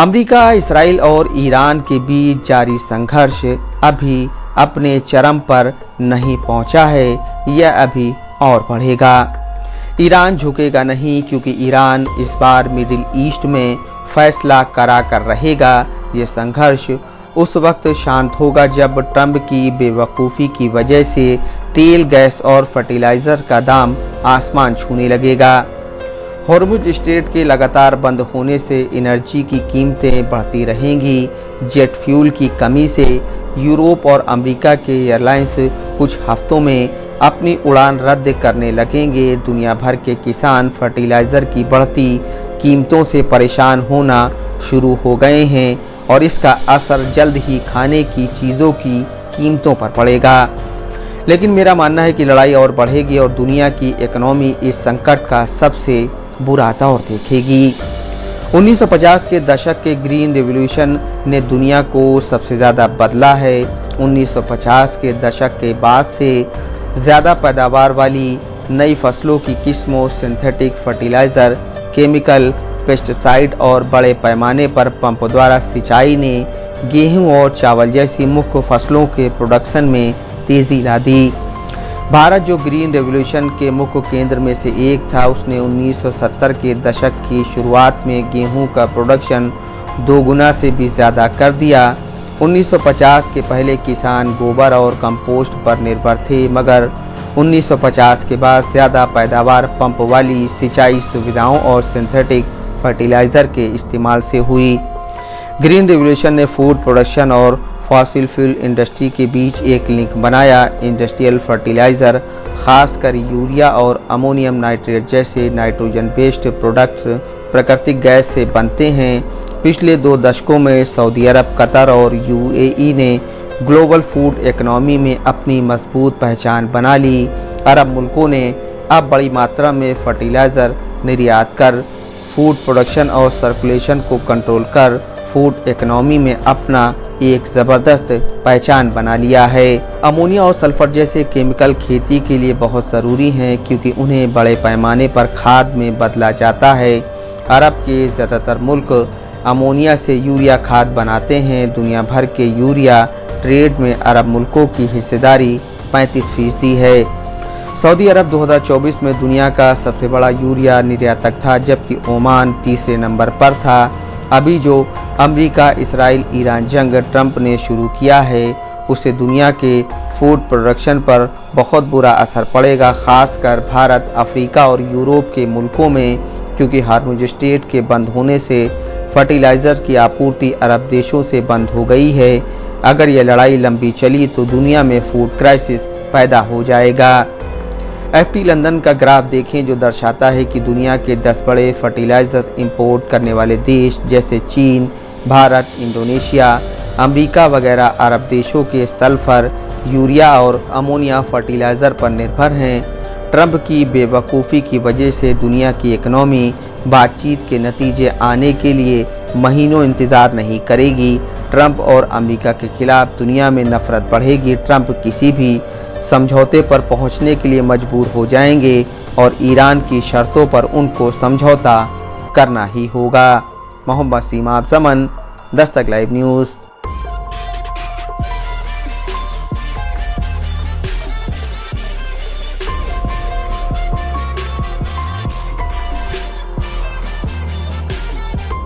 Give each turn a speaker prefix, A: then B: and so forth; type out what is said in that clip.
A: America, Israel और Iran के बीच जारी संघर्ष अभी अपने चरम पर नहीं पहुंचा है, यह अभी और बढ़ेगा। ईरान झुकेगा नहीं, क्योंकि ईरान इस बार मिडिल ईस्ट में फैसला करा कर रहेगा। ये संघर्ष उस वक्त शांत होगा जब ट्रंप की बेवकूफ़ी की वजह से तेल, गैस और फर्टिलाइज़र का दाम आसमान छूने लगेगा। हॉर्मुज स्ट्रेट के लगातार बंद होने से एनर्जी की कीमतें बढ़ती रहेंगी। जेट फ्यूल की कमी से यूरोप और अमेरिका के एयरलाइंस कुछ हफ्तों में अपनी उड़ान रद्द करने लगेंगे। दुनिया भर के किसान फर्टिलाइज़र की बढ़ती कीमतों से परेशान होना शुरू हो गए हैं और इसका असर जल्द ही खाने की चीज़ों की कीमतों पर पड़ेगा। लेकिन मेरा मानना है कि लड़ाई और बढ़ेगी और दुनिया की इकोनॉमी इस संकट का सबसे बुरा दौर देखेगी। 1950 के दशक के ग्रीन रिवॉल्यूशन ने दुनिया को सबसे ज़्यादा बदला है। 1950 के दशक के बाद से ज़्यादा पैदावार वाली नई फसलों की किस्मों, सिंथेटिक फर्टिलाइज़र, केमिकल, पेस्टिसाइड और बड़े पैमाने पर पंप द्वारा सिंचाई ने गेहूं और चावल जैसी मुख्य फसलों के प्रोडक्शन में तेज़ी ला दी। भारत, जो ग्रीन रेवोल्यूशन के मुख्य केंद्र में से एक था, उसने 1970 के दशक की शुरुआत में गेहूं का प्रोडक्शन 2 गुना से भी ज़्यादा कर दिया। 1950 के पहले किसान गोबर और कंपोस्ट पर निर्भर थे, मगर 1950 के बाद ज़्यादा पैदावार पंप वाली सिंचाई सुविधाओं और सिंथेटिक फर्टिलाइज़र के इस्तेमाल से हुई। ग्रीन रिवॉल्यूशन ने फूड प्रोडक्शन और फॉसिल फ्यूल इंडस्ट्री के बीच एक लिंक बनाया। इंडस्ट्रियल फर्टिलाइज़र, खासकर यूरिया और अमोनियम नाइट्रेट जैसे नाइट्रोजन बेस्ड प्रोडक्ट्स प्राकृतिक गैस से बनते हैं। पिछले 2 दशकों में सऊदी अरब, कतर और यूएई ने ग्लोबल फूड इकोनॉमी में अपनी मजबूत पहचान बना ली। अरब मुल्कों ने अब बड़ी मात्रा में फर्टिलाइज़र निर्यात कर फूड प्रोडक्शन और सर्कुलेशन को कंट्रोल कर फूड इकोनॉमी में अपना एक ज़बरदस्त पहचान बना लिया है। अमोनिया और सल्फर जैसे केमिकल खेती के लिए बहुत ज़रूरी हैं, क्योंकि उन्हें बड़े पैमाने पर खाद में बदला जाता है। अरब के ज़्यादातर मुल्क अमोनिया से यूरिया खाद बनाते हैं। दुनिया भर के यूरिया ट्रेड में अरब मुल्कों की हिस्सेदारी 35% है। सऊदी अरब 2024 में दुनिया का सबसे बड़ा यूरिया निर्यातक था, जबकि ओमान तीसरे नंबर पर था। अभी जो अमेरिका, इसराइल, ईरान जंग ट्रंप ने शुरू किया है, उससे दुनिया के फूड प्रोडक्शन पर बहुत बुरा असर पड़ेगा, ख़ासकर भारत, अफ्रीका और यूरोप के मुल्कों में, क्योंकि हार्मुज स्ट्रेट के बंद होने से फर्टिलाइज़र की आपूर्ति अरब देशों से बंद हो गई है। अगर यह लड़ाई लंबी चली तो दुनिया में फूड क्राइसिस पैदा हो जाएगा। एफटी लंदन का ग्राफ देखें, जो दर्शाता है कि दुनिया के 10 बड़े फर्टिलाइज़र इंपोर्ट करने वाले देश जैसे चीन, भारत, इंडोनेशिया, अमेरिका वगैरह अरब देशों के सल्फर, यूरिया और अमोनिया फर्टिलाइज़र पर निर्भर हैं। ट्रंप की बेवकूफ़ी की वजह से दुनिया की इकनॉमी बातचीत के नतीजे आने के लिए महीनों इंतज़ार नहीं करेगी। ट्रंप और अमेरिका के खिलाफ दुनिया में नफरत बढ़ेगी। ट्रंप किसी भी समझौते पर पहुंचने के लिए मजबूर हो जाएंगे और ईरान की शर्तों पर उनको समझौता करना ही होगा। मोहम्मद सीमा अफजमन, दस्तक लाइव न्यूज़।